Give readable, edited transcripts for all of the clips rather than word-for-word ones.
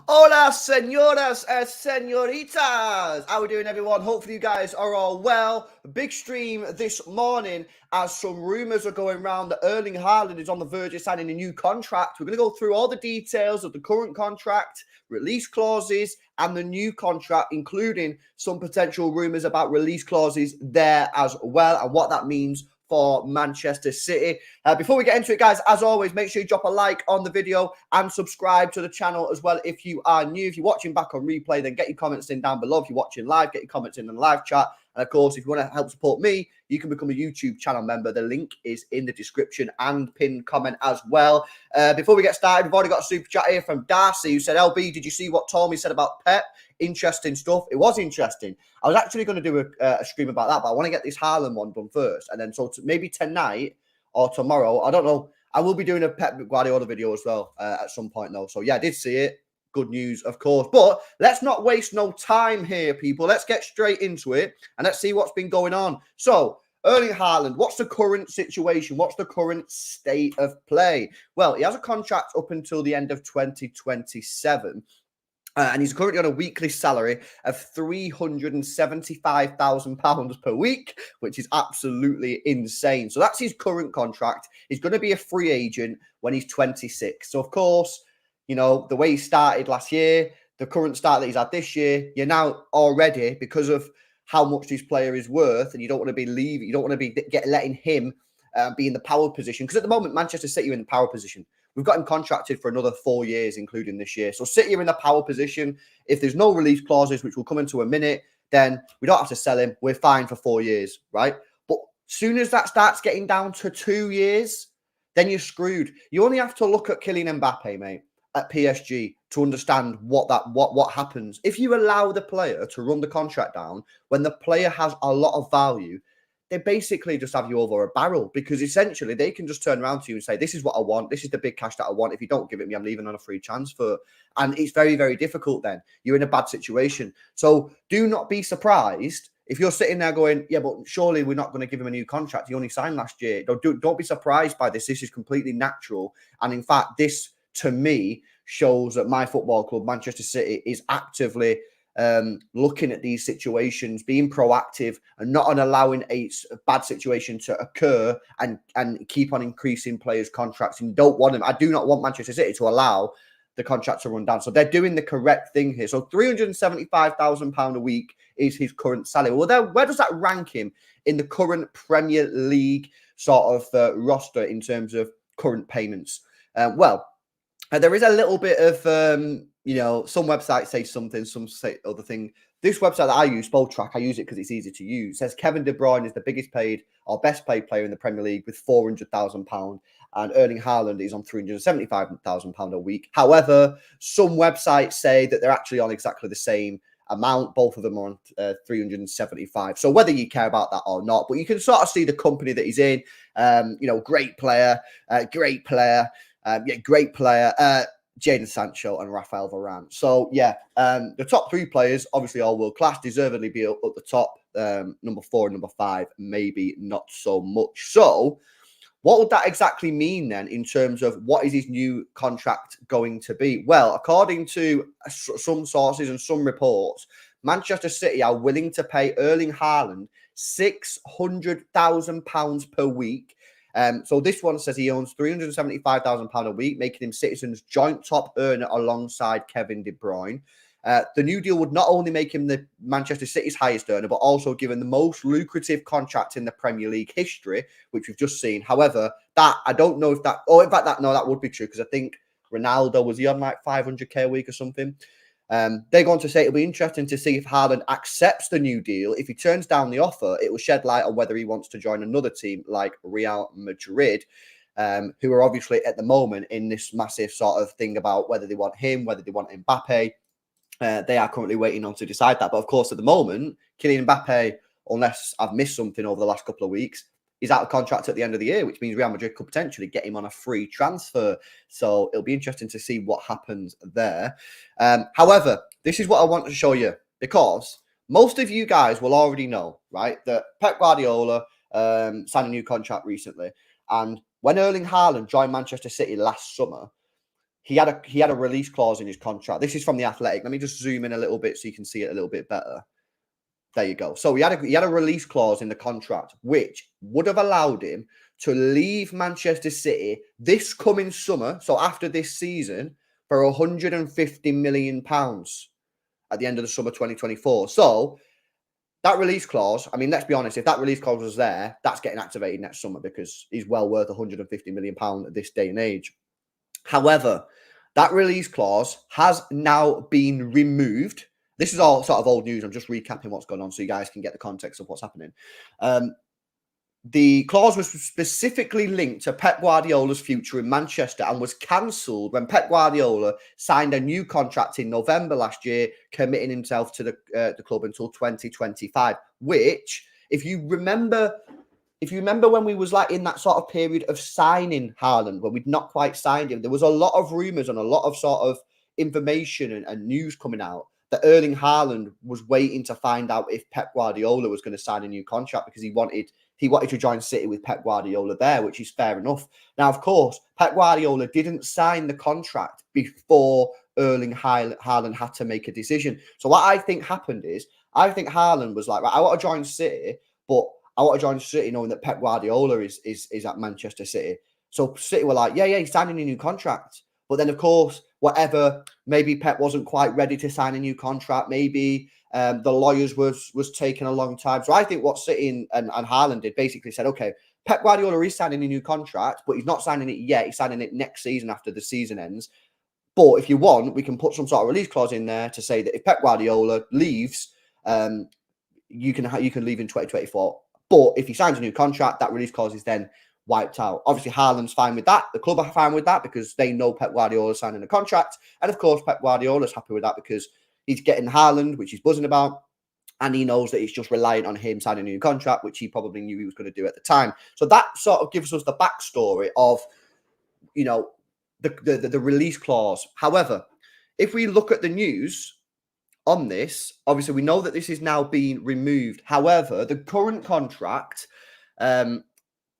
Hola, señoras and señoritas. How are we doing, everyone? Hopefully, you guys are all well. Big stream this morning as some rumours are going around that Erling Haaland is on the verge of signing a new contract. We're going to go through all the details of the current contract, release clauses, and the new contract, including some potential rumours about release clauses there as well, and what that means for Manchester City. Before we get into it, guys, as always, make sure you drop a like on the video and subscribe to the channel as well if you are new. If you're watching back on replay, then get your comments in down below. If you're watching live, get your comments in the live chat. And of course, if you want to help support me, you can become a YouTube channel member. The link is in the description and pinned comment as well. Before we get started, we've already got a super chat here from Darcy who said, LB, did you see what Tommy said about Pep? Interesting stuff. It was interesting. I was actually going to do a stream about that, but I want to get this Haaland one done first. And then maybe tonight or tomorrow, I don't know. I will be doing a Pep Guardiola video as well at some point, though. So, yeah, I did see it. Good news, of course. But let's not waste no time here, people. Let's get straight into it and let's see what's been going on. So, Erling Haaland, what's the current situation? What's the current state of play? Well, he has a contract up until the end of 2027. And he's currently on a weekly salary of £375,000 per week, which is absolutely insane. So that's his current contract. He's going to be a free agent when he's 26. So, of course, you know, the way he started last year, the current start that he's had this year, you're now already, because of how much this player is worth, and you don't want to be leaving, you don't want to be letting him be in the power position. Because at the moment, Manchester City are in the power position. We've got him contracted for another 4 years, including this year. So City are in a power position. If there's no release clauses, which we'll come into a minute, then we don't have to sell him. We're fine for 4 years, right? But soon as that starts getting down to 2 years, then you're screwed. You only have to look at Kylian Mbappe, mate, at PSG to understand what happens. If you allow the player to run the contract down when the player has a lot of value, they basically just have you over a barrel, because essentially they can just turn around to you and say, this is what I want. This is the big cash that I want. If you don't give it me, I'm leaving on a free transfer. And it's very, very difficult then. You're in a bad situation. So do not be surprised if you're sitting there going, yeah, but surely we're not going to give him a new contract. He only signed last year. Don't be surprised by this. This is completely natural. And in fact, this, to me, shows that my football club, Manchester City, is actively looking at these situations, being proactive and not allowing a bad situation to occur and keep on increasing players' contracts. And don't want them. I do not want Manchester City to allow the contract to run down. So they're doing the correct thing here. So £375,000 a week is his current salary. Well, where does that rank him in the current Premier League sort of roster in terms of current payments? There is a little bit of, you know, some websites say something, some say other thing. This website that I use, Track, I use it because it's easy to use, says Kevin De Bruyne is the biggest paid or best paid player in the Premier League with £400,000, and Erling Haaland is on £375,000 a week. However, some websites say that they're actually on exactly the same amount. Both of them are on 375. So whether you care about that or not, but you can sort of see the company that he's in. You know, great player. Jadon Sancho and Rafael Varane. So, yeah, the top three players, obviously all world-class, deservedly be up the top. Number 4 and number 5, maybe not so much. So, what would that exactly mean then in terms of what is his new contract going to be? Well, according to some sources and some reports, Manchester City are willing to pay Erling Haaland £600,000 per week. So this one says he owns £375,000 a week, making him Citizen's joint top earner alongside Kevin De Bruyne. The new deal would not only make him the Manchester City's highest earner, but also give him the most lucrative contract in the Premier League history, which we've just seen. However, that I don't know if that, oh, in fact, that would be true, because I think Ronaldo, was he on like 500k a week or something? They're going to say it'll be interesting to see if Haaland accepts the new deal. If he turns down the offer, it will shed light on whether he wants to join another team like Real Madrid, who are obviously at the moment in this massive sort of thing about whether they want him, whether they want Mbappe. They are currently waiting on to decide that. But of course, at the moment, Kylian Mbappe, unless I've missed something over the last couple of weeks, is out of contract at the end of the year, which means Real Madrid could potentially get him on a free transfer. So it'll be interesting to see what happens there. However, this is what I want to show you, because most of you guys will already know, right, that Pep Guardiola signed a new contract recently. And when Erling Haaland joined Manchester City last summer, he had a release clause in his contract. This is from The Athletic. Let me just zoom in a little bit so you can see it a little bit better. There you go. So he had a release clause in the contract, which would have allowed him to leave Manchester City this coming summer, so after this season, for £150 million at the end of the summer 2024. So that release clause, I mean, let's be honest, if that release clause was there, that's getting activated next summer because he's well worth £150 million at this day and age. However, that release clause has now been removed. This is all sort of old news. I'm just recapping what's going on so you guys can get the context of what's happening. The clause was specifically linked to Pep Guardiola's future in Manchester and was cancelled when Pep Guardiola signed a new contract in November last year, committing himself to the club until 2025, which, if you remember when we was like in that sort of period of signing Haaland, when we'd not quite signed him, there was a lot of rumours and a lot of sort of information and news coming out that Erling Haaland was waiting to find out if Pep Guardiola was going to sign a new contract because he wanted to join City with Pep Guardiola there, which is fair enough. Now, of course, Pep Guardiola didn't sign the contract before Erling Haaland had to make a decision. So what I think happened is, I think Haaland was like, right, I want to join City, but I want to join City knowing that Pep Guardiola is at Manchester City. So City were like, yeah, he's signing a new contract. But then, of course, maybe Pep wasn't quite ready to sign a new contract. Maybe the lawyers was taking a long time. So I think what City and Haaland did basically said, okay, Pep Guardiola is signing a new contract, but he's not signing it yet. He's signing it next season after the season ends. But if you want, we can put some sort of release clause in there to say that if Pep Guardiola leaves, you can leave in 2024. But if he signs a new contract, that release clause is then wiped out. Obviously, Haaland's fine with that. The club are fine with that because they know Pep Guardiola signing a contract. And of course, Pep Guardiola's happy with that because he's getting Haaland, which he's buzzing about. And he knows that he's just reliant on him signing a new contract, which he probably knew he was going to do at the time. So that sort of gives us the backstory of, the release clause. However, if we look at the news on this, obviously we know that this is now being removed. However, the current contract,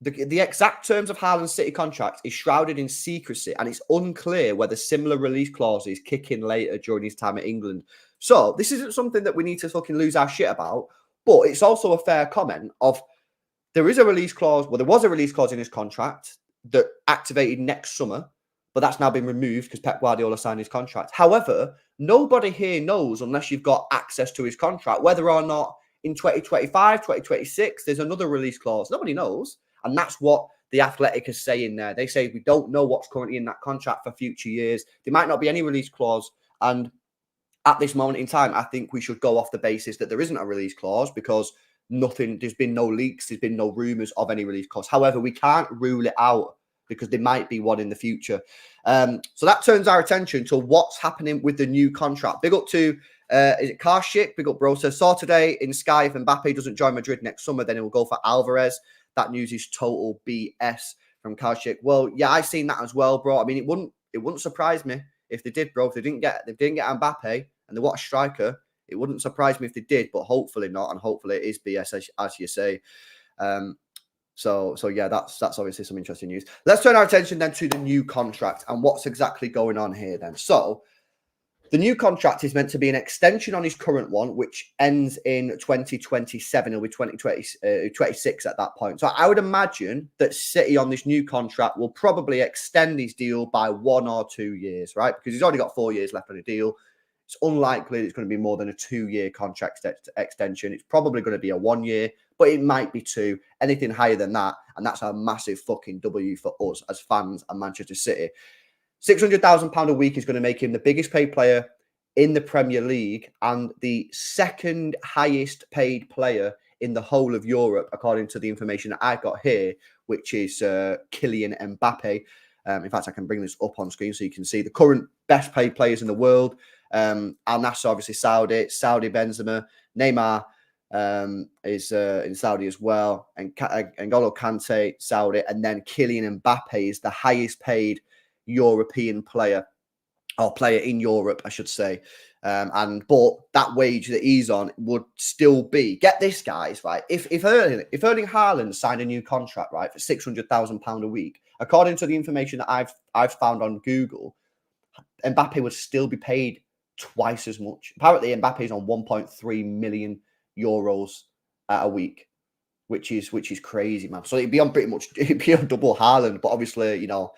the exact terms of Haaland's City contract is shrouded in secrecy, and it's unclear whether similar release clauses kick in later during his time at England. So this isn't something that we need to fucking lose our shit about, but it's also a fair comment of there is a release clause. Well, there was a release clause in his contract that activated next summer, but that's now been removed because Pep Guardiola signed his contract. However, nobody here knows, unless you've got access to his contract, whether or not in 2025, 2026, there's another release clause. Nobody knows. And that's what The Athletic is saying there. They say we don't know what's currently in that contract for future years. There might not be any release clause. And at this moment in time, I think we should go off the basis that there isn't a release clause because there's been no leaks, there's been no rumours of any release clause. However, we can't rule it out because there might be one in the future. So that turns our attention to what's happening with the new contract. Big up to, is it Karl? Big up, bro. So saw today in Sky, if Mbappe doesn't join Madrid next summer, then it will go for Alvarez. That news is total BS from Karl. Well, yeah, I've seen that as well, bro. I mean, it wouldn't surprise me if they did, bro. If they didn't get Mbappe and they want a striker, it wouldn't surprise me if they did, but hopefully not, and hopefully it is BS as you say. So yeah, that's obviously some interesting news. Let's turn our attention then to the new contract and what's exactly going on here then. So the new contract is meant to be an extension on his current one, which ends in 2027. It'll be 2026 at that point. So I would imagine that City on this new contract will probably extend his deal by 1 or 2 years, right? Because he's already got 4 years left on the deal. It's unlikely it's going to be more than a 2-year contract extension. It's probably going to be a 1 year, but it might be 2. Anything higher than that, and that's a massive fucking W for us as fans and Manchester City. £600,000 a week is going to make him the biggest paid player in the Premier League and the second highest paid player in the whole of Europe, according to the information that I've got here, which is Kylian Mbappe. In fact, I can bring this up on screen so you can see the current best paid players in the world. Al Nassr, obviously Saudi Benzema, Neymar is in Saudi as well, and N'Golo Kante, Saudi, and then Kylian Mbappe is the highest paid European player, or player in Europe, I should say. But that wage that he's on would still be, get this, guys, right? If Erling Haaland signed a new contract, right, for £600,000 a week, according to the information that I've found on Google, Mbappe would still be paid twice as much. Apparently, Mbappe is on 1.3 million euros a week, which is crazy, man. So it'd be on double Haaland, but obviously, you know,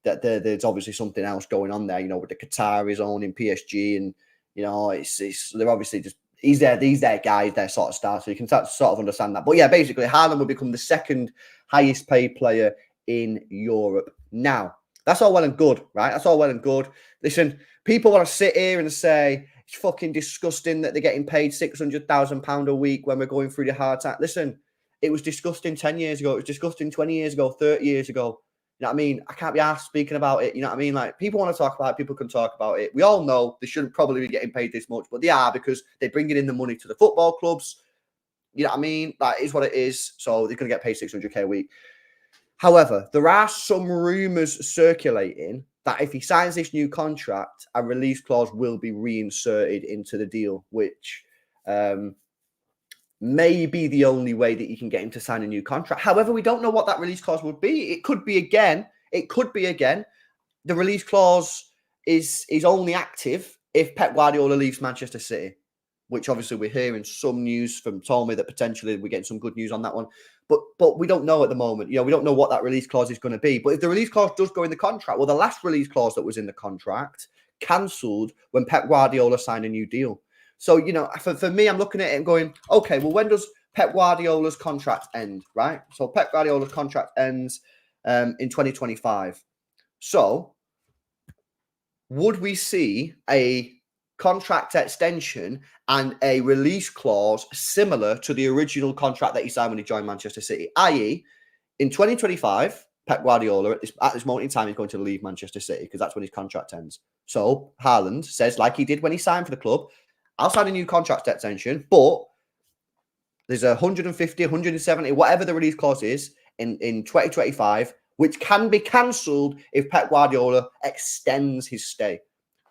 that there's obviously something else going on there, you know, with the Qataris owning PSG, and you know, it's they're obviously just he's their guy, their sort of star, so you can sort of understand that. But yeah, basically, Haaland will become the second highest paid player in Europe. Now, that's all well and good, right? That's all well and good. Listen, people want to sit here and say it's fucking disgusting that they're getting paid £600,000 a week when we're going through the hard time. Listen, it was disgusting 10 years ago. It was disgusting 20 years ago, 30 years ago. You know what I mean? I can't be asked speaking about it. You know what I mean? Like, people want to talk about it. People can talk about it. We all know they shouldn't probably be getting paid this much, but they are, because they're bringing in the money to the football clubs. You know what I mean? That is what it is. So they're going to get paid 600k a week. However, there are some rumours circulating that if he signs this new contract, a release clause will be reinserted into the deal, which may be the only way that you can get him to sign a new contract. However, we don't know what that release clause would be. It could be again. The release clause is only active if Pep Guardiola leaves Manchester City, which obviously we're hearing some news from Tommy that potentially we're getting some good news on that one. But we don't know at the moment. You know, we don't know what that release clause is going to be. But if the release clause does go in the contract, well, the last release clause that was in the contract cancelled when Pep Guardiola signed a new deal. So, you know, for me, I'm looking at it and going, okay, well, when does Pep Guardiola's contract end, right? So Pep Guardiola's contract ends in 2025. So would we see a contract extension and a release clause similar to the original contract that he signed when he joined Manchester City? I.e., in 2025, Pep Guardiola, at this moment in time, is going to leave Manchester City because that's when his contract ends. So Haaland says, like he did when he signed for the club, I'll sign a new contract extension, but there's 150, 170, whatever the release clause is in 2025, which can be cancelled if Pep Guardiola extends his stay.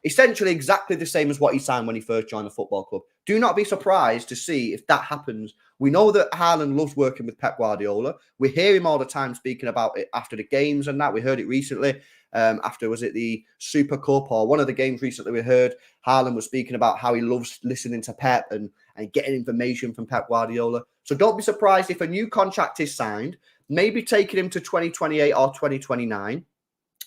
Essentially exactly the same as what he signed when he first joined the football club. Do not be surprised to see if that happens. We know that Haaland loves working with Pep Guardiola. We hear him all the time speaking about it after the games and that. We heard it recently after, was it the Super Cup or one of the games recently we heard Haaland was speaking about how he loves listening to Pep and getting information from Pep Guardiola. So don't be surprised if a new contract is signed, maybe taking him to 2028 or 2029,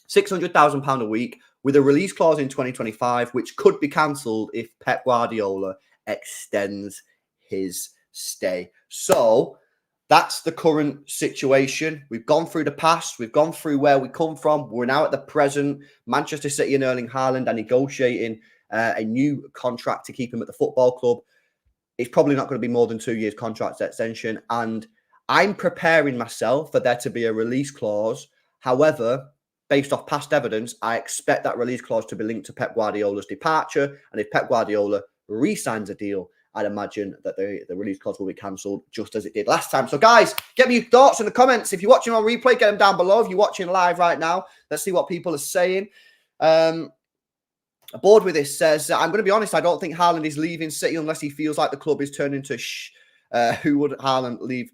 £600,000 a week, with a release clause in 2025, which could be cancelled if Pep Guardiola extends his stay. So that's the current situation. We've gone through the past. We've gone through where we come from. We're now at the present. Manchester City and Erling Haaland are negotiating a new contract to keep him at the football club. It's probably not going to be more than 2 years contract extension. And I'm preparing myself for there to be a release clause. However, based off past evidence, I expect that release clause to be linked to Pep Guardiola's departure. And if Pep Guardiola re-signs a deal, I'd imagine that the release clause will be cancelled just as it did last time. So, guys, get me your thoughts in the comments. If you're watching on replay, get them down below. If you're watching live right now, let's see what people are saying. Bored with this says, I'm going to be honest, I don't think Haaland is leaving City unless he feels like the club is turning to who would Haaland leave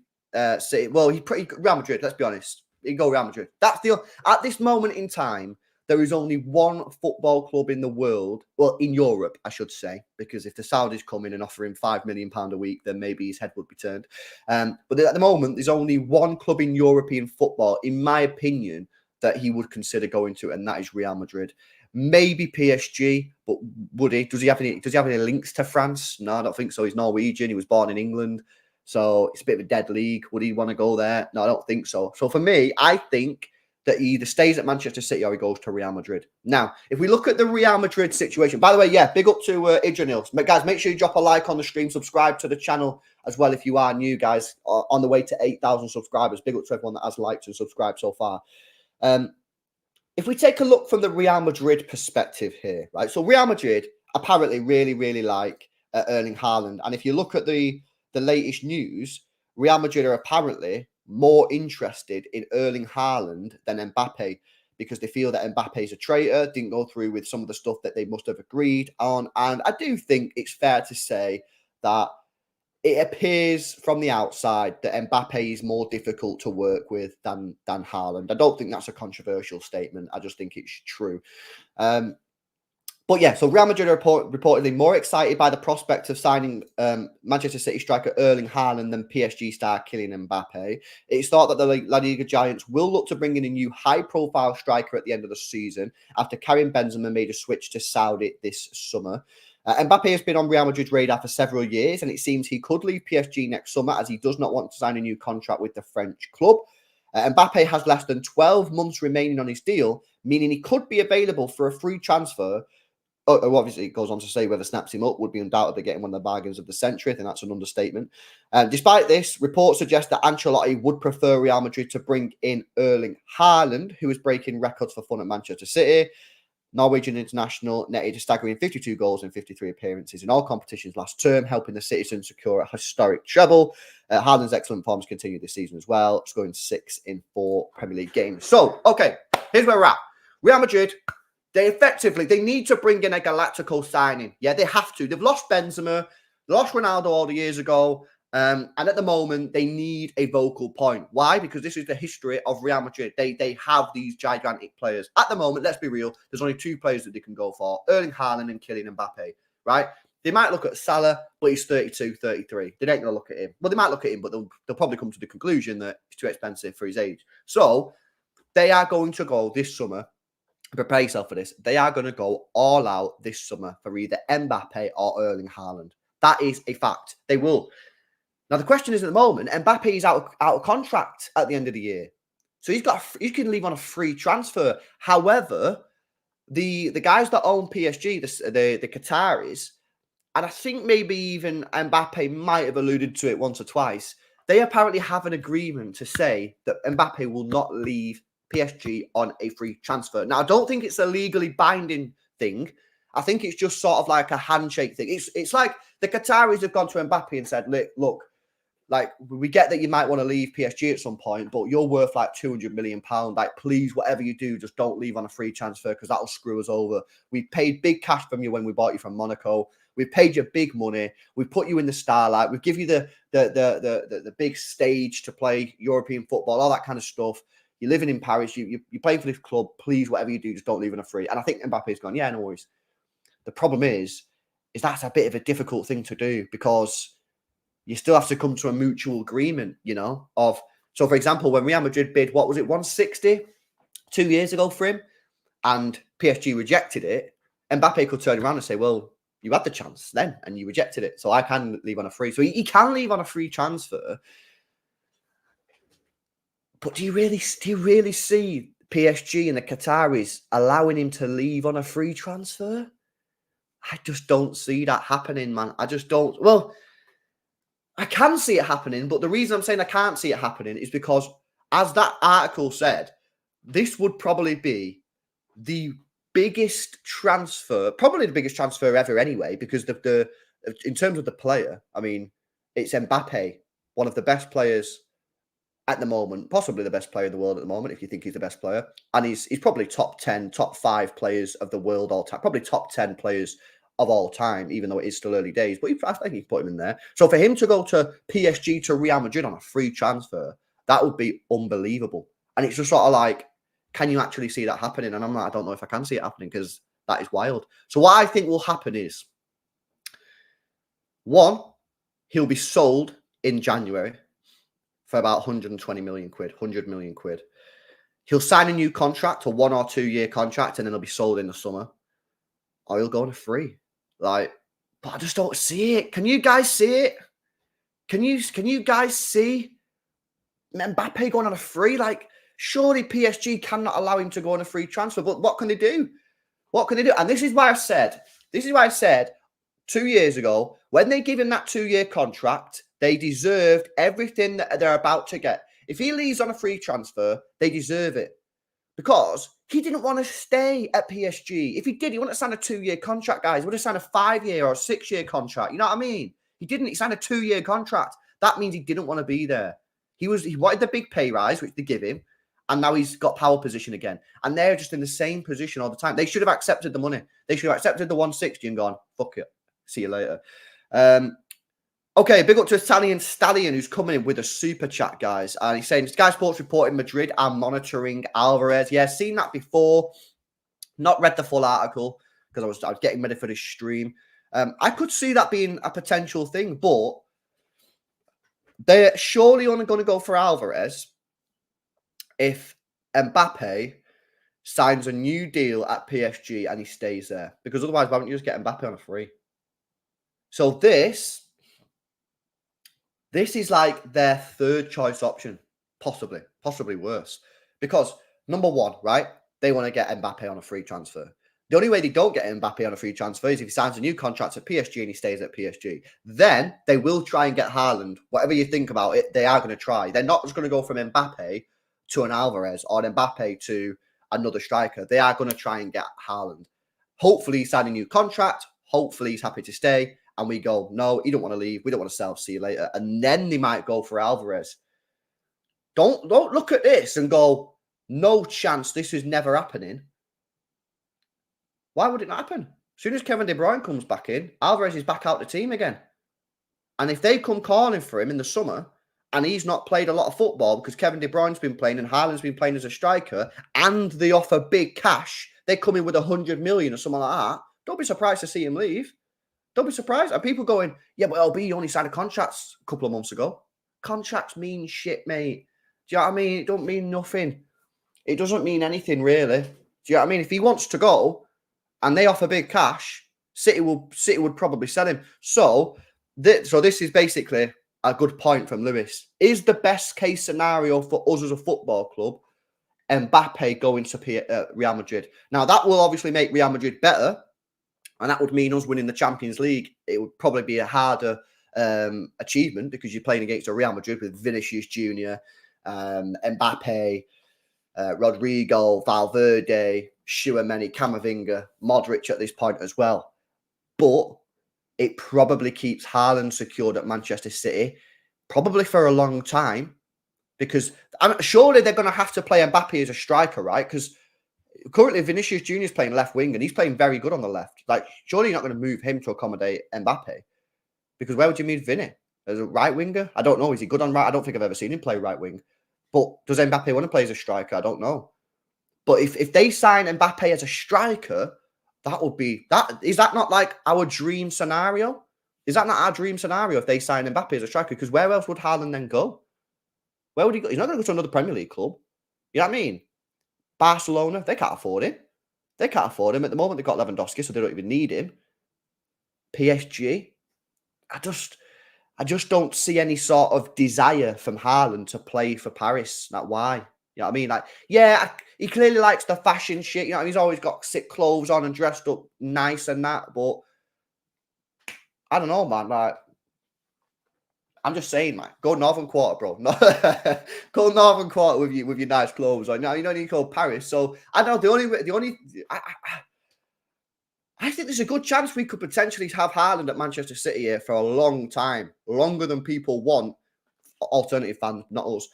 City? Well, Real Madrid, let's be honest. He'd go Real Madrid. That's the at this moment in time, there is only one football club in the world, well, in Europe, I should say, because if the Saudis come in and offer him £5 million a week, then maybe his head would be turned. But at the moment, there's only one club in European football, in my opinion, that he would consider going to, and that is Real Madrid. Maybe PSG, but would he? Does he have any links to France? No, I don't think so. He's Norwegian. He was born in England. So it's a bit of a dead league. Would he want to go there? No, I don't think so. So for me, I think that he either stays at Manchester City or he goes to Real Madrid. Now, if we look at the Real Madrid situation, by the way, yeah, big up to Idranil. Guys, make sure you drop a like on the stream, subscribe to the channel as well if you are new, guys, on the way to 8,000 subscribers. Big up to everyone that has liked and subscribed so far. If we take a look from the Real Madrid perspective here, right? So Real Madrid apparently really, really like Erling Haaland. And if you look at the latest news, Real Madrid are apparently more interested in Erling Haaland than Mbappe because they feel that Mbappe is a traitor, didn't go through with some of the stuff that they must have agreed on. And I do think it's fair to say that it appears from the outside that Mbappe is more difficult to work with than Haaland. I don't think that's a controversial statement. I just think it's true. But yeah, so Real Madrid are reportedly more excited by the prospect of signing Manchester City striker Erling Haaland than PSG star Kylian Mbappe. It's thought that the La Liga giants will look to bring in a new high-profile striker at the end of the season after Karim Benzema made a switch to Saudi this summer. Mbappe has been on Real Madrid's radar for several years, and it seems he could leave PSG next summer as he does not want to sign a new contract with the French club. Mbappe has less than 12 months remaining on his deal, meaning he could be available for a free transfer. Oh, obviously, it goes on to say whether snaps him up would be undoubtedly getting one of the bargains of the century. I think that's an understatement. Despite this, reports suggest that Ancelotti would prefer Real Madrid to bring in Erling Haaland, who is breaking records for fun at Manchester City. Norwegian international netted a staggering 52 goals and 53 appearances in all competitions last term, helping the citizens secure a historic treble. Haaland's excellent form has continued this season as well, scoring 6 in 4 Premier League games. So, okay, here's where we're at. Real Madrid, they need to bring in a Galactical signing. Yeah, they have to. They've lost Benzema, they lost Ronaldo all the years ago. And at the moment, they need a vocal point. Why? Because this is the history of Real Madrid. They have these gigantic players. At the moment, let's be real, there's only 2 players that they can go for, Erling Haaland and Kylian Mbappe, right? They might look at Salah, but he's 32, 33. They ain't going to look at him. Well, they might look at him, but they'll probably come to the conclusion that he's too expensive for his age. So they are going to go this summer. Prepare yourself for this. They are going to go all out this summer for either Mbappe or Erling Haaland. That is a fact. They will. Now, the question is at the moment, Mbappe is out of contract at the end of the year. So he can leave on a free transfer. However, the guys that own PSG, the Qataris, and I think maybe even Mbappe might have alluded to it once or twice, they apparently have an agreement to say that Mbappe will not leave PSG on a free transfer. Now, I don't think it's a legally binding thing. I think it's just sort of like a handshake thing. It's like the Qataris have gone to Mbappe and said, look, like, we get that you might want to leave PSG at some point, but you're worth like £200 million. Like, please, whatever you do, just don't leave on a free transfer because that'll screw us over. We paid big cash from you when we bought you from Monaco. We paid you big money. We put you in the starlight. We give you the big stage to play European football, all that kind of stuff. You're living in Paris. You're playing for this club. Please, whatever you do, just don't leave on a free. And I think Mbappe's gone, yeah, no worries. The problem is that's a bit of a difficult thing to do because you still have to come to a mutual agreement, so for example, when Real Madrid bid, what was it, 160 2 years ago for him, and PSG rejected it, Mbappe could turn around and say, well, you had the chance then and you rejected it, so I can leave on a free. So he can leave on a free transfer. But do you really see PSG and the Qataris allowing him to leave on a free transfer? I just don't see that happening, man. I just don't. Well, I can see it happening, but the reason I'm saying I can't see it happening is because, as that article said, this would probably be the biggest transfer, probably the biggest transfer ever anyway, because in terms of the player, I mean, it's Mbappe, one of the best players at the moment, possibly the best player in the world at the moment, if you think he's the best player. And he's probably top 10, top 5 players of the world all time, probably top 10 players of all time, even though it is still early days. But I think he's put him in there. So for him to go to PSG to Real Madrid on a free transfer, that would be unbelievable. And it's just sort of like, can you actually see that happening? And I'm like, I don't know if I can see it happening because that is wild. So what I think will happen is, one, he'll be sold in January for about 120 million quid, 100 million quid. He'll sign a new contract, a 1 or 2 year contract, and then he'll be sold in the summer. Or he'll go on a free. But I just don't see it. Can you guys see it? Can you guys see Mbappe going on a free? Surely PSG cannot allow him to go on a free transfer. But what can they do? What can they do? And this is why I said 2 years ago, when they gave him that 2 year contract, they deserved everything that they're about to get. If he leaves on a free transfer, they deserve it. Because he didn't want to stay at PSG. If he did, he wouldn't have signed a 2 year contract, guys. He would have signed a 5 year or a 6 year contract. You know what I mean? He didn't. He signed a 2 year contract. That means he didn't want to be there. He wanted the big pay rise, which they give him. And now he's got power position again. And they're just in the same position all the time. They should have accepted the money. They should have accepted the 160 and gone, fuck it. See you later. Okay, big up to Italian Stallion, who's coming in with a super chat, guys. And he's saying, Sky Sports reporting Madrid are monitoring Alvarez. Yeah, seen that before. Not read the full article. because I was getting ready for this stream. I could see that being a potential thing, but they're surely only going to go for Alvarez if Mbappe signs a new deal at PSG and he stays there. Because otherwise, why don't you just get Mbappe on a free? So this is like their third choice option, possibly worse. Because number one, right, they want to get Mbappe on a free transfer. The only way they don't get Mbappe on a free transfer is if he signs a new contract at PSG and he stays at PSG. Then they will try and get Haaland. Whatever you think about it, they are going to try. They're not just going to go from Mbappe to an Alvarez or an Mbappe to another striker. They are going to try and get Haaland. Hopefully he's signed a new contract. Hopefully he's happy to stay. And we go, no, you don't want to leave. We don't want to sell. See you later. And then they might go for Alvarez. Don't look at this and go, no chance this is never happening. Why would it not happen? As soon as Kevin De Bruyne comes back in, Alvarez is back out the team again. And if they come calling for him in the summer and he's not played a lot of football because Kevin De Bruyne's been playing and Haaland's been playing as a striker and they offer big cash, they come in with 100 million or something like that, don't be surprised to see him leave. Don't be surprised. And people going, yeah, but LB only signed a contract a couple of months ago. Contracts mean shit, mate. Do you know what I mean? It don't mean nothing. It doesn't mean anything, really. Do you know what I mean? If he wants to go and they offer big cash, City would probably sell him. So this is basically a good point from Lewis. Is the best case scenario for us as a football club Mbappe going to Real Madrid? Now, that will obviously make Real Madrid better. And that would mean us winning the Champions League. It would probably be a harder achievement because you're playing against a Real Madrid with Vinicius Jr., Mbappe, Rodrigo, Valverde, Tchouaméni, Camavinga, Modric at this point as well. But it probably keeps Haaland secured at Manchester City, probably for a long time, because surely they're going to have to play Mbappe as a striker, right? Because currently, Vinicius Jr. is playing left wing, and he's playing very good on the left. Like, surely you're not going to move him to accommodate Mbappe, because where would you move Vinny? As a right winger? I don't know. Is he good on right? I don't think I've ever seen him play right wing. But does Mbappe want to play as a striker? I don't know. But if they sign Mbappe as a striker, that would be that. Is that not like our dream scenario? Is that not our dream scenario if they sign Mbappe as a striker? Because where else would Haaland then go? Where would he go? He's not going to go to another Premier League club. You know what I mean? Barcelona, they can't afford him. They can't afford him. At the moment, they've got Lewandowski, so they don't even need him. PSG, I just don't see any sort of desire from Haaland to play for Paris. Like, why? You know what I mean? Like, yeah, he clearly likes the fashion shit. You know, he's always got sick clothes on and dressed up nice and that. But I don't know, man. Like, I'm just saying, man. Go Northern Quarter, bro. Go Northern Quarter with your nice clothes on. You don't need to go Paris. So I don't know. I think there's a good chance we could potentially have Haaland at Manchester City here for a long time, longer than people want. Alternative fans, not us.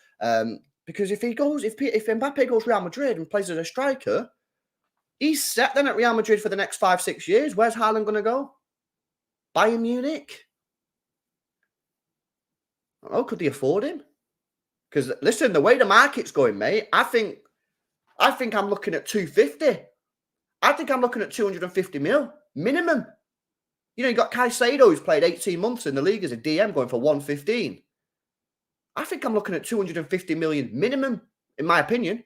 Because if Mbappe goes Real Madrid and plays as a striker, he's set then at Real Madrid for the next 5-6 years. Where's Haaland going to go? Bayern Munich? Oh, could they afford him? Because listen, the way the market's going, mate, I think I'm looking at 250. I think I'm looking at 250 mil minimum. You know, you got Caicedo, who's played 18 months in the league as a DM, going for 115. I think I'm looking at 250 million minimum, in my opinion.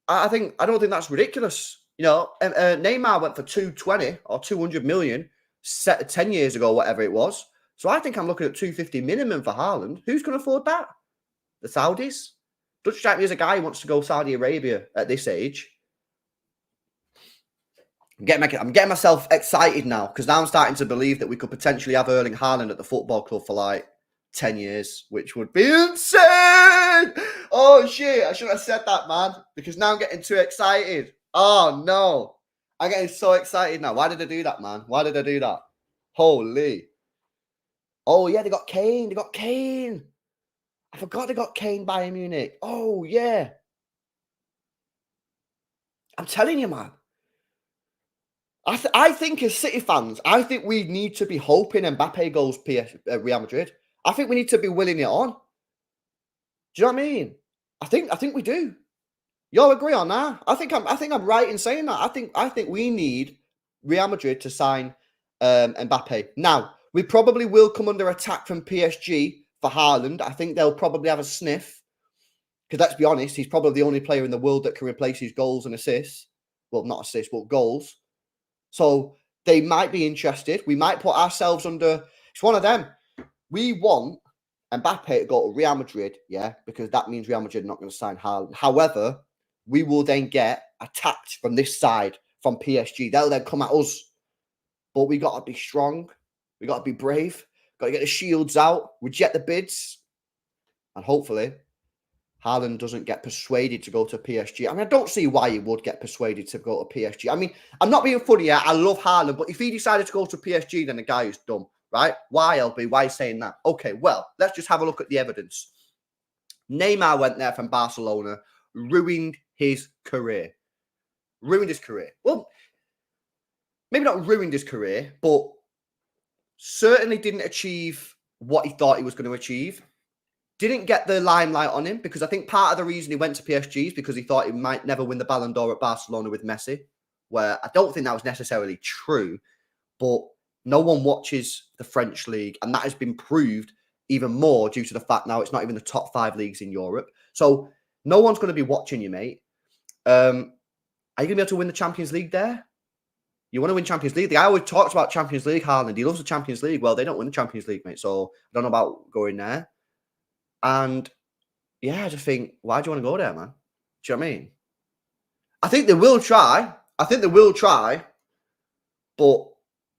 I don't think that's ridiculous. You know, Neymar went for 220 or 200 million 10 years ago, whatever it was. So I think I'm looking at 250 minimum for Haaland. Who's going to afford that? The Saudis? Doesn't strike me as a guy who wants to go Saudi Arabia at this age. I'm getting myself excited now because now I'm starting to believe that we could potentially have Erling Haaland at the football club for like 10 years, which would be insane. Oh, shit. I shouldn't have said that, man, because now I'm getting too excited. Oh, no. I'm getting so excited now. Why did I do that, man? Why did I do that? Holy. Oh, yeah, they got Kane. I forgot they got Kane by Munich. Oh, yeah. I'm telling you, man. I think as City fans, I think we need to be hoping Mbappe goes Real Madrid. I think we need to be willing it on. Do you know what I mean? I think we do. Y'all agree on that? I think I'm right in saying that. I think we need Real Madrid to sign Mbappe. Now, we probably will come under attack from PSG for Haaland. I think they'll probably have a sniff. Because let's be honest, he's probably the only player in the world that can replace his goals and assists. Well, not assists, but goals. So they might be interested. We might put ourselves under... It's one of them. We want Mbappe to go to Real Madrid, yeah, because that means Real Madrid are not going to sign Haaland. However, we will then get attacked from this side, from PSG. They'll then come at us. But we got to be strong. We got to be brave. Got to get the shields out, reject the bids. And hopefully, Haaland doesn't get persuaded to go to PSG. I mean, I don't see why he would get persuaded to go to PSG. I mean, I'm not being funny here. I love Haaland. But if he decided to go to PSG, then the guy is dumb. Right? Why, LB? Why are you saying that? Okay, well, let's just have a look at the evidence. Neymar went there from Barcelona, ruined his career. Ruined his career. Well, maybe not ruined his career, but certainly didn't achieve what he thought he was going to achieve. Didn't get the limelight on him because I think part of the reason he went to PSG is because he thought he might never win the Ballon d'Or at Barcelona with Messi, where I don't think that was necessarily true, but no one watches the French league, and that has been proved even more due to the fact now it's not even the top 5 leagues in Europe. So no one's going to be watching you, mate. Are you going to be able to win the Champions League there? You want to win Champions League? The guy always talks about Champions League, Haaland. He loves the Champions League. Well, they don't win the Champions League, mate. So I don't know about going there. And yeah, I just think, why do you want to go there, man? Do you know what I mean? I think they will try. But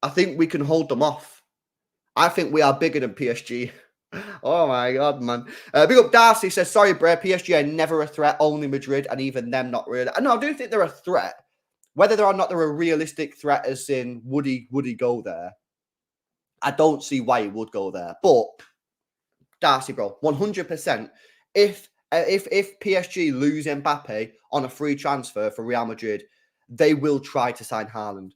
I think we can hold them off. I think we are bigger than PSG. Oh my God, man. Big up Darcy says, sorry, Bray, PSG are never a threat, only Madrid, and even them not really. No, I do think they're a threat. Whether or not they're a realistic threat, as in, would he go there? I don't see why he would go there. But, Darcy, bro, 100%. If PSG lose Mbappe on a free transfer for Real Madrid, they will try to sign Haaland.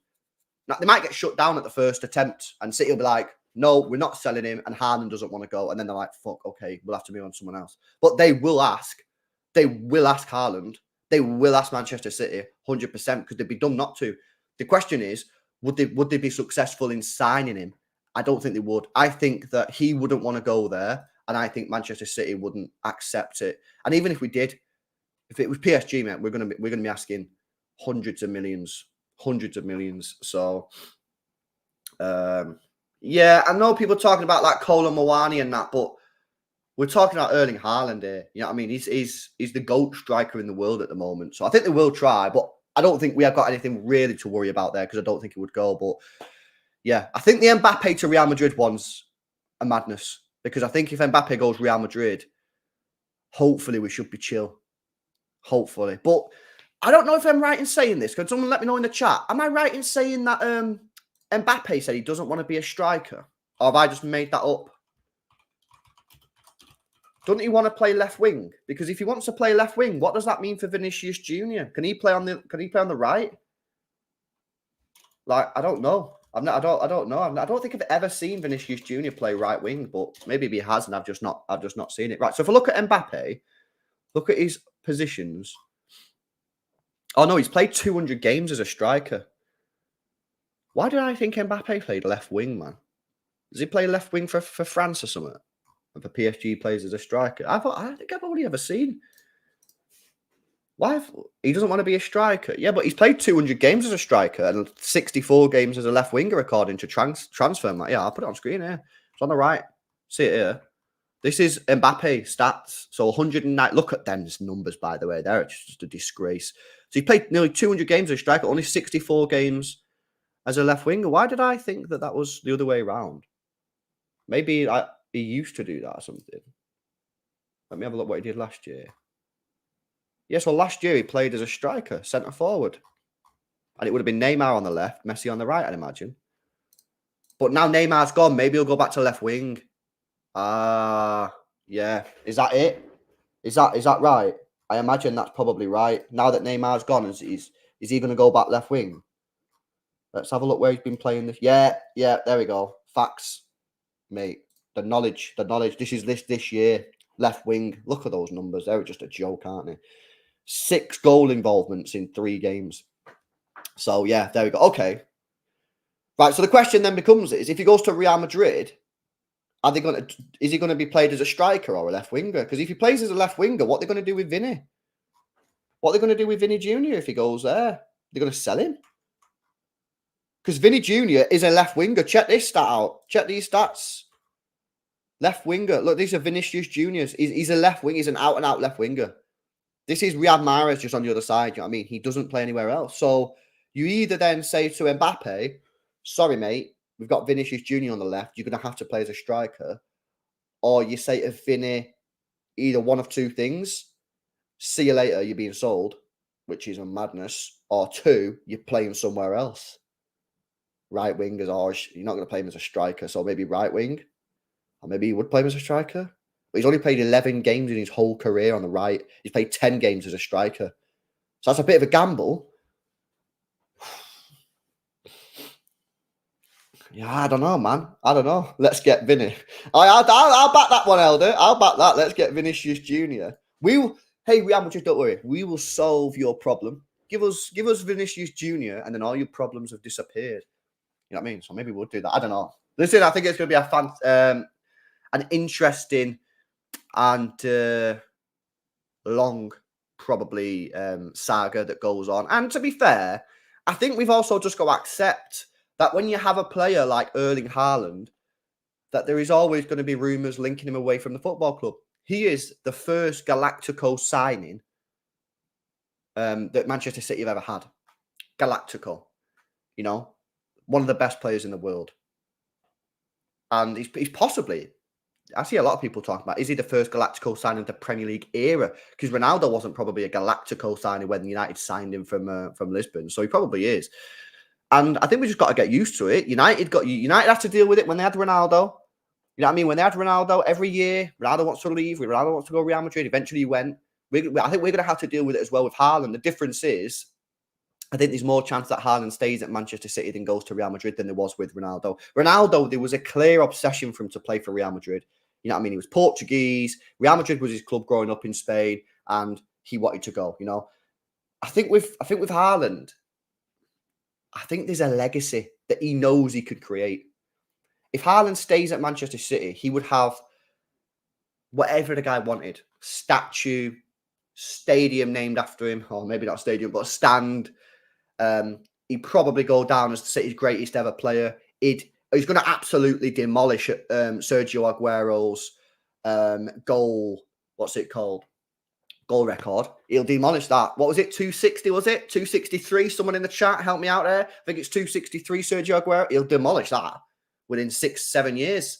Now, they might get shut down at the first attempt, and City will be like, no, we're not selling him, and Haaland doesn't want to go. And then they're like, fuck, okay, we'll have to move on to someone else. But they will ask. They will ask Haaland. They will ask Manchester City 100% because they'd be dumb not to. The question is, would they be successful in signing him? I don't think they would. I think that he wouldn't want to go there, and I think Manchester City wouldn't accept it. And even if we did, if it was PSG, mate, we're gonna be asking hundreds of millions. So, yeah, I know people talking about like Cole and Mawani and that, but we're talking about Erling Haaland here. You know what I mean? He's the GOAT striker in the world at the moment. So I think they will try, but I don't think we have got anything really to worry about there because I don't think it would go. But yeah, I think the Mbappe to Real Madrid one's a madness because I think if Mbappe goes Real Madrid, hopefully we should be chill. Hopefully. But I don't know if I'm right in saying this. Can someone let me know in the chat? Am I right in saying that Mbappe said he doesn't want to be a striker? Or have I just made that up? Doesn't he want to play left wing? Because if he wants to play left wing, what does that mean for Vinicius Jr.? Can he play on the right? Like, I don't know. I don't know. I don't think I've ever seen Vinicius Jr. play right wing, but maybe he has, and I've just not seen it. Right. So if I look at Mbappe, look at his positions. Oh no, he's played 200 games as a striker. Why did I think Mbappe played left wing, man? Does he play left wing for France or something? And for PSG plays as a striker? I think I've only ever seen. Why? He doesn't want to be a striker. Yeah, but he's played 200 games as a striker and 64 games as a left winger, according to Transfer. Yeah, I'll put it on screen here. It's on the right. See it here. This is Mbappe stats. So 109. Look at them numbers, by the way. They're just a disgrace. So he played nearly 200 games as a striker, only 64 games as a left winger. Why did I think that was the other way around? Maybe he used to do that or something. Let me have a look what he did last year. Yes, well, last year he played as a striker, centre forward. And it would have been Neymar on the left, Messi on the right, I'd imagine. But now Neymar's gone. Maybe he'll go back to left wing. Yeah. Is that it? Is that right? I imagine that's probably right. Now that Neymar's gone, is he going to go back left wing? Let's have a look where he's been playing this. Yeah, there we go. Facts, mate. The knowledge. This is this year. Left wing. Look at those numbers. They're just a joke, aren't they? 6 goal involvements in 3 games. So, yeah, there we go. Okay. Right. So the question then becomes: is if he goes to Real Madrid, are they going to? Is he going to be played as a striker or a left winger? Because if he plays as a left winger, what are they going to do with Vinny? What are they going to do with Vinny Jr. if he goes there? They're going to sell him. Because Vinny Jr. is a left winger. Check this stat out. Check these stats. Left winger. Look, these are Vinicius Juniors. He's a left wing. He's an out-and-out left winger. This is Riyad Mahrez just on the other side. You know what I mean? He doesn't play anywhere else. So you either then say to Mbappe, sorry, mate, we've got Vinicius Junior on the left. You're going to have to play as a striker. Or you say to Vinny, either one of two things. See you later, you're being sold, which is a madness. Or two, you're playing somewhere else. Right wingers, or you're not going to play him as a striker. So maybe right wing. Or maybe he would play him as a striker. But he's only played 11 games in his whole career on the right. He's played 10 games as a striker. So that's a bit of a gamble. Yeah, I don't know, man. I don't know. Let's get Vinny. I'll back that one, Elder. I'll back that. Let's get Vinicius Jr. Hey, Real Madrid, don't worry. We will solve your problem. Give us Vinicius Jr. and then all your problems have disappeared. You know what I mean? So maybe we'll do that. I don't know. Listen, I think it's going to be an interesting and long, probably, saga that goes on. And to be fair, I think we've also just got to accept that when you have a player like Erling Haaland, that there is always going to be rumours linking him away from the football club. He is the first Galactico signing that Manchester City have ever had. Galactico, you know, one of the best players in the world. And he's possibly, I see a lot of people talking about, is he the first Galactico signing of the Premier League era? Because Ronaldo wasn't probably a Galactico signing when United signed him from Lisbon. So he probably is. And I think we just got to get used to it. United had to deal with it when they had Ronaldo. You know what I mean? When they had Ronaldo, every year, Ronaldo wants to leave. Ronaldo wants to go to Real Madrid. Eventually he went. I think we're going to have to deal with it as well with Haaland. The difference is, I think there's more chance that Haaland stays at Manchester City than goes to Real Madrid than there was with Ronaldo. Ronaldo, there was a clear obsession for him to play for Real Madrid. You know what I mean? He was Portuguese. Real Madrid was his club growing up in Spain, and he wanted to go. You know, I think with Haaland, I think there's a legacy that he knows he could create. If Haaland stays at Manchester City, he would have whatever the guy wanted. Statue, stadium named after him, or maybe not a stadium, but a stand. He'd probably go down as the City's greatest ever player. He's going to absolutely demolish Sergio Aguero's goal. What's it called? Goal record. He'll demolish that. What was it? 260, was it? 263? Someone in the chat, help me out there. I think it's 263, Sergio Aguero. He'll demolish that within 6-7 years.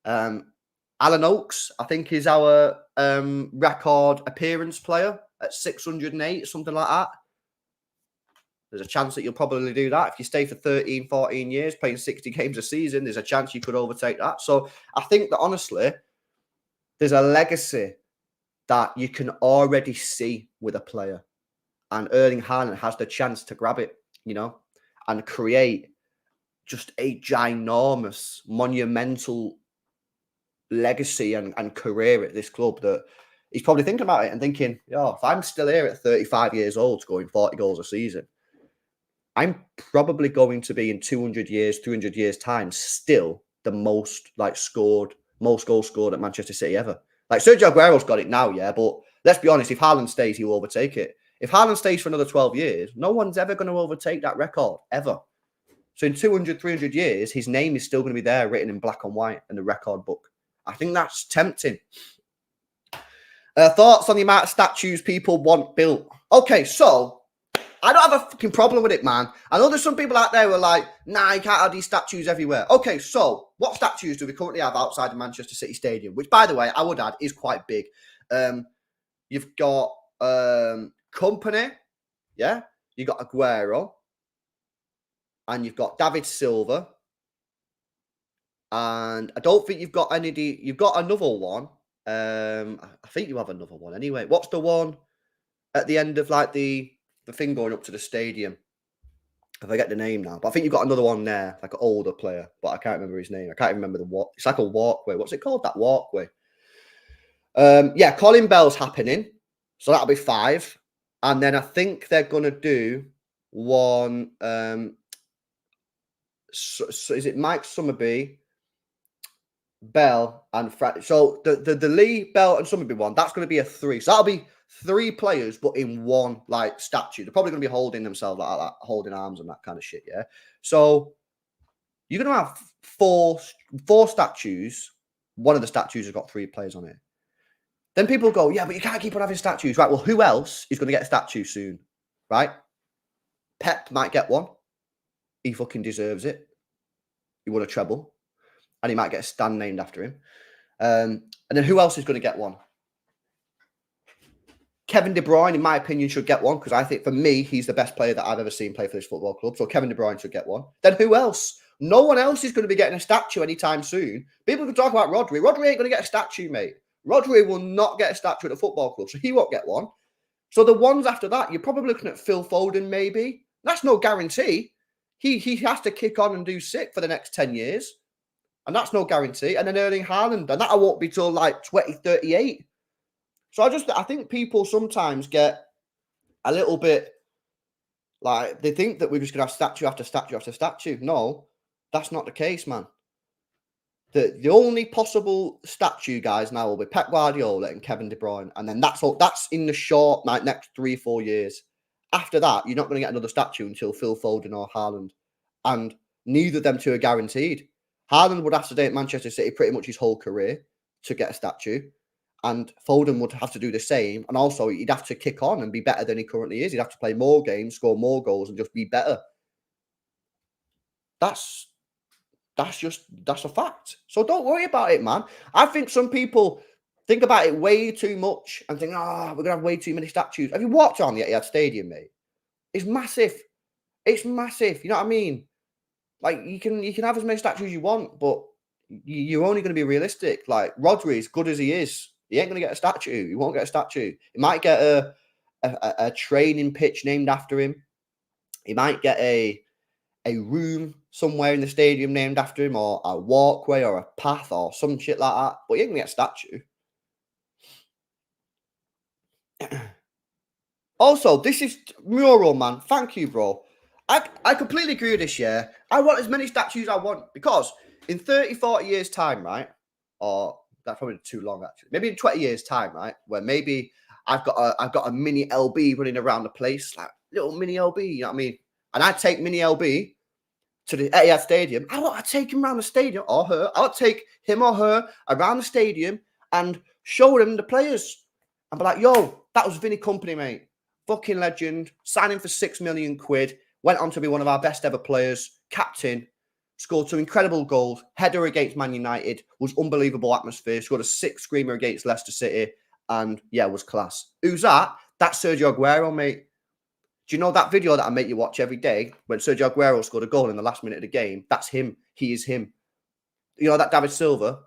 Alan Oakes, I think, is our record appearance player at 608, something like that. There's a chance that you'll probably do that. If you stay for 13, 14 years, playing 60 games a season, there's a chance you could overtake that. So I think that, honestly, there's a legacy that you can already see with a player. And Erling Haaland has the chance to grab it, you know, and create just a ginormous, monumental legacy and career at this club that he's probably thinking about it and thinking, yo, if I'm still here at 35 years old scoring 40 goals a season, I'm probably going to be in 200 years, 300 years time, still the most goals scored at Manchester City ever. Like Sergio Aguero's got it now, yeah, but let's be honest, if Haaland stays, he'll overtake it. If Haaland stays for another 12 years, no one's ever going to overtake that record, ever. So in 200, 300 years, his name is still going to be there, written in black and white in the record book. I think that's tempting. Thoughts on the amount of statues people want built? Okay, so I don't have a fucking problem with it, man. I know there's some people out there who are like, nah, you can't have these statues everywhere. Okay, so what statues do we currently have outside the Manchester City Stadium? Which, by the way, I would add, is quite big. You've got Company, yeah? You've got Aguero. And you've got David Silva. And I don't think you've got you've got another one. I think you have another one anyway. What's the one at the end of like the thing going up to the stadium? I forget the name now, but I think you've got another one there, like an older player, but I can't remember his name. I can't even remember the walk. It's like a walkway. What's it called? That walkway. Yeah, Colin Bell's happening. So that'll be 5. And then I think they're going to do one So is it Mike Summerby, Bell, and so the Lee, Bell, and Summerby one, that's going to be a 3. So that'll be 3 players, but in one like statue. They're probably going to be holding themselves like that, holding arms and that kind of shit. Yeah. So you're going to have four statues. One of the statues has got 3 players on it. Then people go, yeah, but you can't keep on having statues, right? Well, who else is going to get a statue soon, right? Pep might get one. He fucking deserves it. He won a treble, and he might get a stand named after him. And then who else is going to get one? Kevin De Bruyne, in my opinion, should get one because I think, for me, he's the best player that I've ever seen play for this football club. So Kevin De Bruyne should get one. Then who else? No one else is going to be getting a statue anytime soon. People can talk about Rodri. Rodri ain't going to get a statue, mate. Rodri will not get a statue at the football club, so he won't get one. So the ones after that, you're probably looking at Phil Foden, maybe. That's no guarantee. He has to kick on and do sick for the next 10 years. And that's no guarantee. And then Erling Haaland, and that won't be till like 2038. So I think people sometimes get a little bit like, they think that we're just going to have statue after statue after statue. No, that's not the case, man. The only possible statue, guys, now will be Pep Guardiola and Kevin De Bruyne. And then that's all. That's in the short, like, next 3-4 years. After that, you're not going to get another statue until Phil Foden or Haaland. And neither of them two are guaranteed. Haaland would have to stay at Manchester City pretty much his whole career to get a statue. And Foden would have to do the same. And also, he'd have to kick on and be better than he currently is. He'd have to play more games, score more goals, and just be better. That's a fact. So don't worry about it, man. I think some people think about it way too much and think, we're going to have way too many statues. Have you walked around the Etihad Stadium, mate? It's massive. It's massive. You know what I mean? Like, you can have as many statues as you want, but you're only going to be realistic. Like, Rodri, as good as he is, he ain't going to get a statue. He won't get a statue. He might get a training pitch named after him. He might get a room somewhere in the stadium named after him, or a walkway or a path or some shit like that. But he ain't going to get a statue. Also, this is mural, man. Thank you, bro. I completely agree with this, yeah. I want as many statues as I want, because in 30, 40 years' time, right? Or that's probably too long, actually. Maybe in 20 years' time, right? Where maybe I've got a mini LB running around the place, like little mini LB, you know what I mean? And I take mini LB to the Etihad Stadium. I want to take him around the stadium, or her. I would take him or her around the stadium and show them the players. And be like, yo, that was Vinny Company, mate. Fucking legend. Signing for £6 million. Went on to be one of our best ever players. Captain. Scored 2 incredible goals. Header against Man United. Was unbelievable atmosphere. Scored a 6 screamer against Leicester City. And yeah, was class. Who's that? That's Sergio Aguero, mate. Do you know that video that I make you watch every day when Sergio Aguero scored a goal in the last minute of the game? That's him. He is him. You know that David Silva?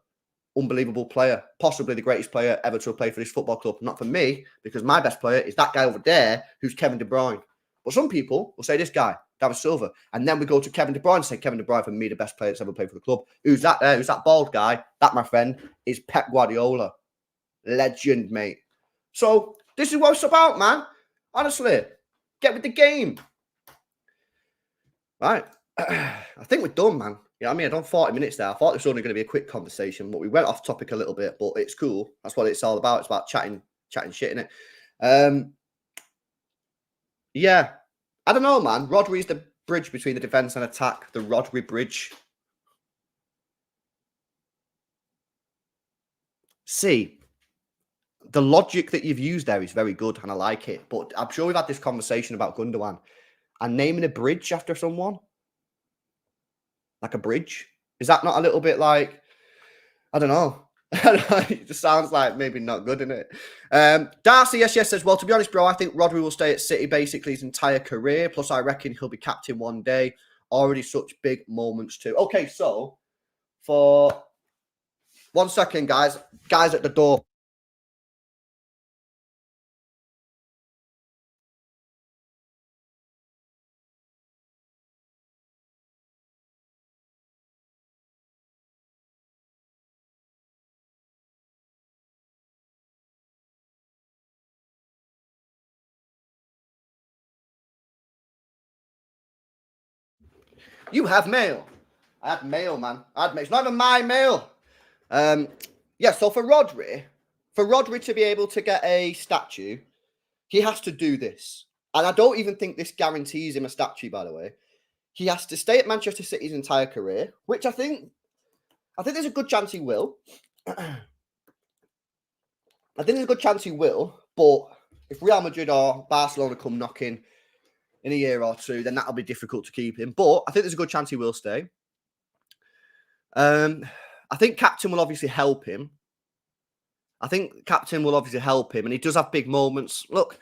Unbelievable player. Possibly the greatest player ever to have played for this football club. Not for me, because my best player is that guy over there who's Kevin De Bruyne. But some people will say this guy, David Silva. And then we go to Kevin De Bruyne and say, Kevin De Bruyne, for me, the best player that's ever played for the club. Who's that there? Who's that bald guy? That, my friend, is Pep Guardiola. Legend, mate. So this is what it's about, man. Honestly. Get with the game. Right. I think we're done, man. You know what I mean? I've done 40 minutes there. I thought this was only going to be a quick conversation, but we went off topic a little bit, but it's cool. That's what it's all about. It's about chatting shit, innit? Yeah. I don't know, man. Rodri is the bridge between the defence and attack. The Rodri bridge. See, the logic that you've used there is very good, and I like it. But I'm sure we've had this conversation about Gundogan. And naming a bridge after someone, like a bridge, is that not a little bit like, I don't know. It just sounds like maybe not good, innit? Darcy, yes, says, well, to be honest, bro, I think Rodri will stay at City basically his entire career. Plus, I reckon he'll be captain one day. Already such big moments too. Okay, so for 1 second, guys at the door. You have mail. I had mail, man. It's not even my mail. Yeah, so for Rodri to be able to get a statue, he has to do this. And I don't even think this guarantees him a statue, by the way. He has to stay at Manchester City's entire career, which I think there's a good chance he will. But if Real Madrid or Barcelona come knocking in a year or two, then that'll be difficult to keep him. But I think there's a good chance he will stay. I think captain will obviously help him. And he does have big moments. Look,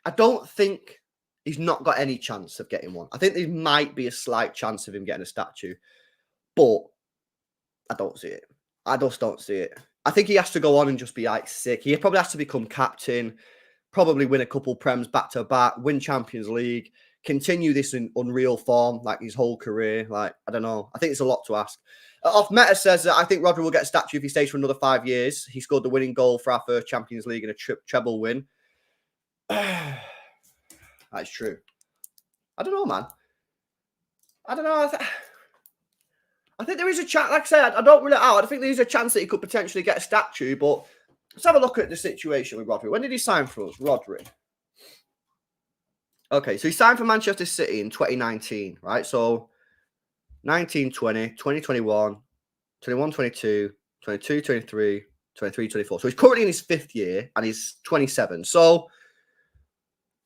I don't think he's not got any chance of getting one. I think there might be a slight chance of him getting a statue, but I don't see it. I just don't see it. I think he has to go on and just be like sick. He probably has to become captain, probably win a couple Prems back to back, win Champions League, continue this in unreal form like his whole career. Like, I don't know. I think it's a lot to ask. Off Meta says that I think Rodri will get a statue if he stays for another 5 years. He scored the winning goal for our first Champions League and a treble win. That's true. I don't know, man. I don't know. I think there is a chance. Like I said, I don't rule it out. I think there is a chance that he could potentially get a statue. But let's have a look at the situation with Rodri. When did he sign for us, Rodri? Okay, so he signed for Manchester City in 2019, right? So 19, 20, 2021, 21, 22, 22, 23, 23, 24. So he's currently in his 5th year and he's 27. So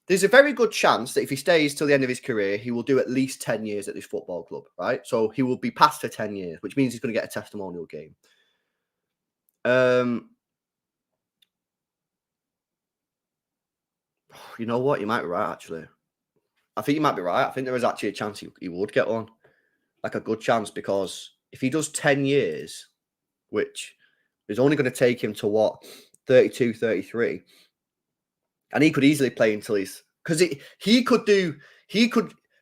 there's a very good chance that if he stays till the end of his career, he will do at least 10 years at this football club, right? So he will be past for 10 years, which means he's going to get a testimonial game. You know what? You might be right, actually. I think you might be right. I think there is actually a chance he would get one. Like a good chance, because if he does 10 years, which is only going to take him to what, 32, 33, and he could easily play until he's, because he could,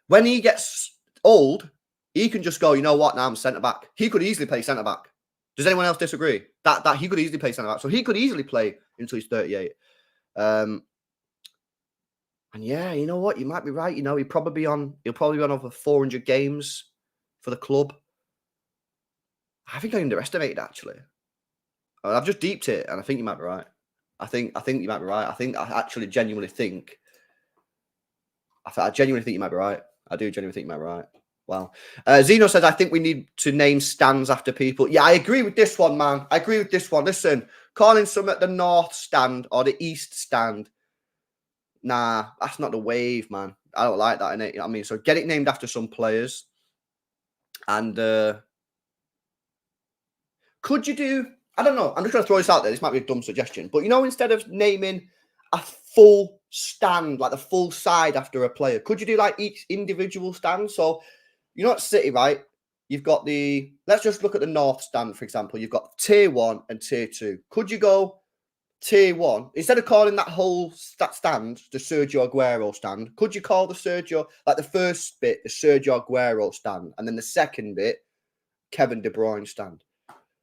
when he gets old, he can just go, you know what, now I'm centre back. He could easily play centre back. Does anyone else disagree? That he could easily play centre back. So he could easily play until he's 38. And yeah, you know what, you might be right. You know, he'll probably be on over 400 games for the club. I think I underestimated, actually. I've just deeped it, and I think you might be right. I think you might be right. I actually genuinely think. I genuinely think you might be right. I do genuinely think you might be right. Wow. Zeno says, I think we need to name stands after people. Yeah, I agree with this one, man. I agree with this one. Listen, calling some at the North Stand or the East Stand. Nah, that's not the wave, man. I don't like that, innit? You know what I mean? So get it named after some players. And could you do... I don't know. I'm just going to throw this out there. This might be a dumb suggestion. But, you know, instead of naming a full stand, like the full side after a player, could you do like each individual stand? So, you know, at City, right? You've got the... Let's just look at the North Stand, for example. You've got Tier 1 and Tier 2. Could you go Tier 1? Instead of calling that whole stand the Sergio Aguero stand, could you call the Sergio... Like the first bit, the Sergio Aguero stand. And then the second bit, Kevin De Bruyne stand.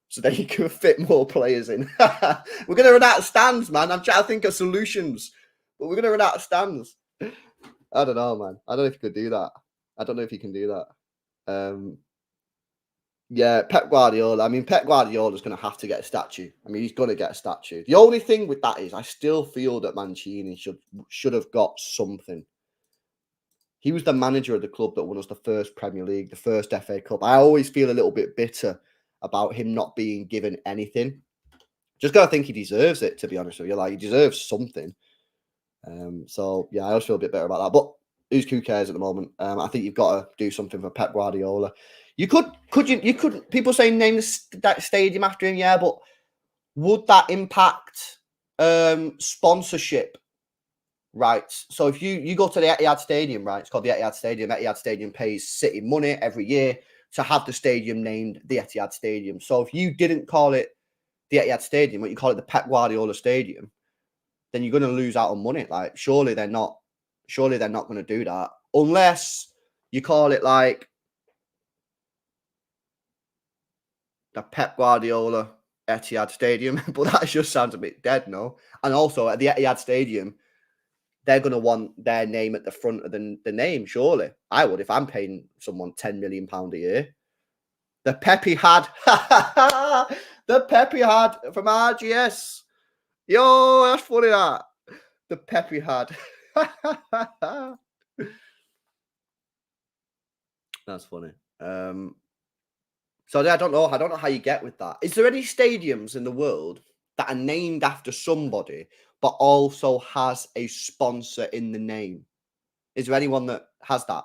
So then you can fit more players in. We're going to run out of stands, man. I'm trying to think of solutions, but we're going to run out of stands. I don't know, man. I don't know if you could do that. I don't know if you can do that. Yeah, Pep Guardiola. I mean, Pep Guardiola's going to have to get a statue. I mean, he's going to get a statue. The only thing with that is I still feel that Mancini should have got something. He was the manager of the club that won us the first Premier League, the first FA Cup. I always feel a little bit bitter about him not being given anything. Just gotta think he deserves it, to be honest with you. Like, he deserves something. So yeah, I always feel a bit better about that. But who cares at the moment? I think you've got to do something for Pep Guardiola. You could people saying name that stadium after him, yeah, but would that impact sponsorship rights? So if you go to the Etihad Stadium, right? It's called the Etihad Stadium. Etihad Stadium pays City money every year to have the stadium named the Etihad Stadium. So if you didn't call it the Etihad Stadium, but you call it the Pep Guardiola Stadium, then you're going to lose out on money. Like, surely they're not going to do that unless you call it like the Pep Guardiola Etihad Stadium. But that just sounds a bit dead, no? And also at the Etihad Stadium, they're going to want their name at the front of the name, surely. I would if I'm paying someone £10 million a year. The Pepe had. The Pepe had from RGS. Yo, that's funny that. The Pepe had. That's funny. So I don't know how you get with that. Is there any stadiums in the world that are named after somebody, but also has a sponsor in the name? Is there anyone that has that?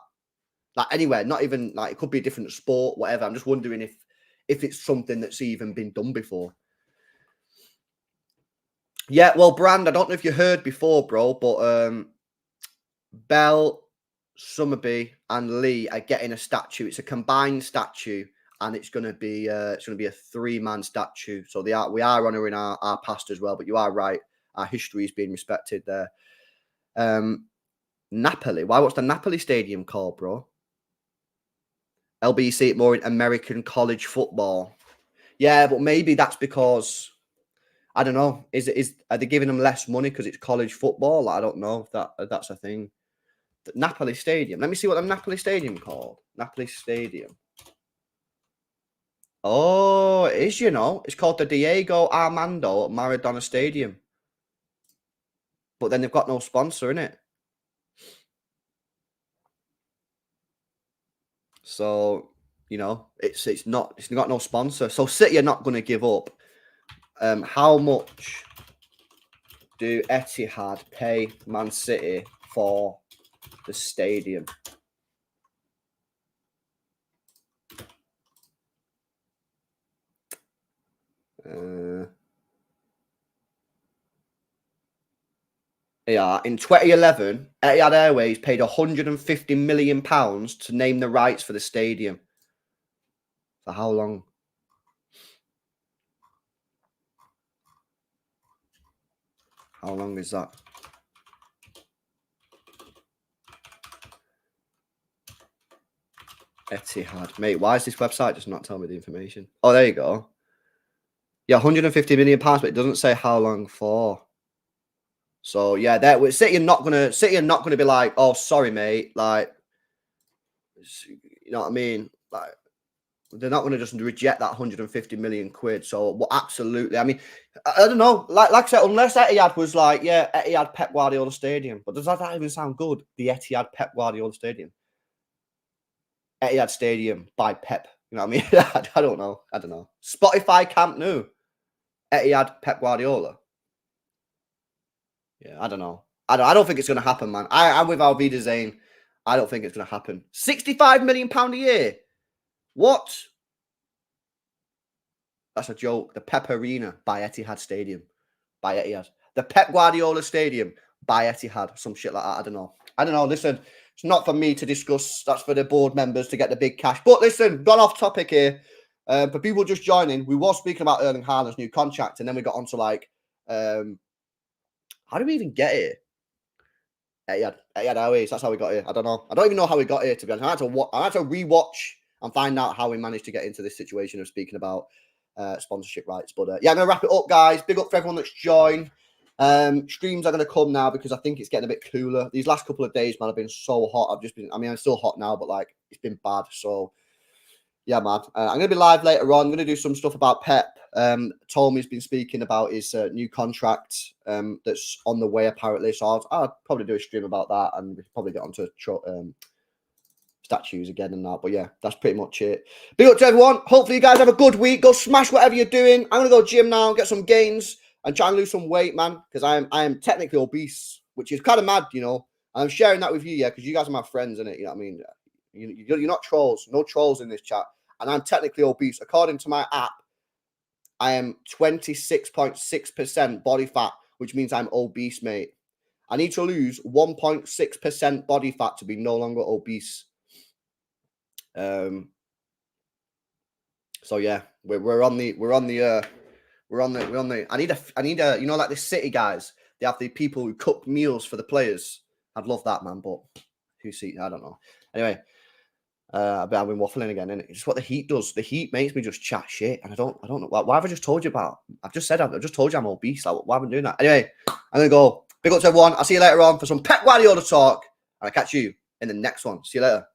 Like anywhere, not even like it could be a different sport, whatever. I'm just wondering if it's something that's even been done before. Yeah, well, Brand, I don't know if you heard before, bro, but Bell, Summerby, and Lee are getting a statue. It's a combined statue, and it's going to be a 3-man statue. So we are honouring our past as well. But you are right, our history is being respected there. Napoli. What's the Napoli stadium called, bro? LBC more in American college football. Yeah, but maybe that's because I don't know. Are they giving them less money because it's college football? I don't know if that's a thing. The Napoli Stadium. Let me see what the Napoli Stadium called. Napoli Stadium. Oh, it is, you know. It's called the Diego Armando Maradona Stadium. But then they've got no sponsor in it. So, you know, it's got no sponsor. So City are not going to give up. How much do Etihad pay Man City for the stadium? Yeah, in 2011, Etihad Airways paid £150 million to name the rights for the stadium. For how long? How long is that? Etihad. Mate, why is this website just not telling me the information? Oh, there you go. Yeah, £150 million, but it doesn't say how long for. So yeah, City are not gonna be like, oh, sorry, mate. Like, you know what I mean? Like, they're not gonna just reject that £150 million. So well, absolutely. I mean, I don't know. Like I said, unless Etihad was like, yeah, Etihad Pep Guardiola Stadium, but does that even sound good? The Etihad Pep Guardiola Stadium. Etihad Stadium by Pep. You know what I mean? I don't know. Spotify Camp Nou. Etihad Pep Guardiola. Yeah, I don't know. I don't think it's going to happen, man. I'm with Alvida Zane. I don't think it's going to happen. £65 million a year. What? That's a joke. The Pep Arena by Etihad Stadium. By Etihad. The Pep Guardiola Stadium by Etihad. Some shit like that. I don't know. Listen, it's not for me to discuss. That's for the board members to get the big cash. But listen, gone off topic here. For people just joining, we were speaking about Erling Haaland's new contract, and then we got onto like, how do we even get here? Etihad Airways. That's how we got here. I don't know. I don't even know how we got here, to be honest. I had to rewatch and find out how we managed to get into this situation of speaking about sponsorship rights. But yeah, I'm going to wrap it up, guys. Big up for everyone that's joined. Streams are going to come now because I think it's getting a bit cooler. These last couple of days, man, have been so hot. I'm still hot now, but like it's been bad. So yeah, man. I'm going to be live later on. I'm going to do some stuff about Pep. Tommy's been speaking about his new contract that's on the way, apparently. So I'll probably do a stream about that and we'll probably get onto statues again and that. But yeah, that's pretty much it. Big up to everyone. Hopefully you guys have a good week. Go smash whatever you're doing. I'm going to go gym now, get some gains and try and lose some weight, man, because I am technically obese, which is kind of mad, you know. I'm sharing that with you, yeah, because you guys are my friends, innit? You know what I mean? You're not trolls. No trolls in this chat. And I'm technically obese. According to my app, I am 26.6% body fat, which means I'm obese, mate. I need to lose 1.6% body fat to be no longer obese. So yeah, we're on the I need a you know, like the City guys, they have the people who cook meals for the players. I'd love that, man, but I don't know. Anyway, I've been waffling again, and it's what the heat does. The heat makes me just chat shit, and I don't know why have I just told you about. I've just told you I'm obese. Like, why have I been doing that? Anyway, I'm gonna go. Big up to everyone. I'll see you later on for some Pep Guardiola talk, and I'll catch you in the next one. See you later.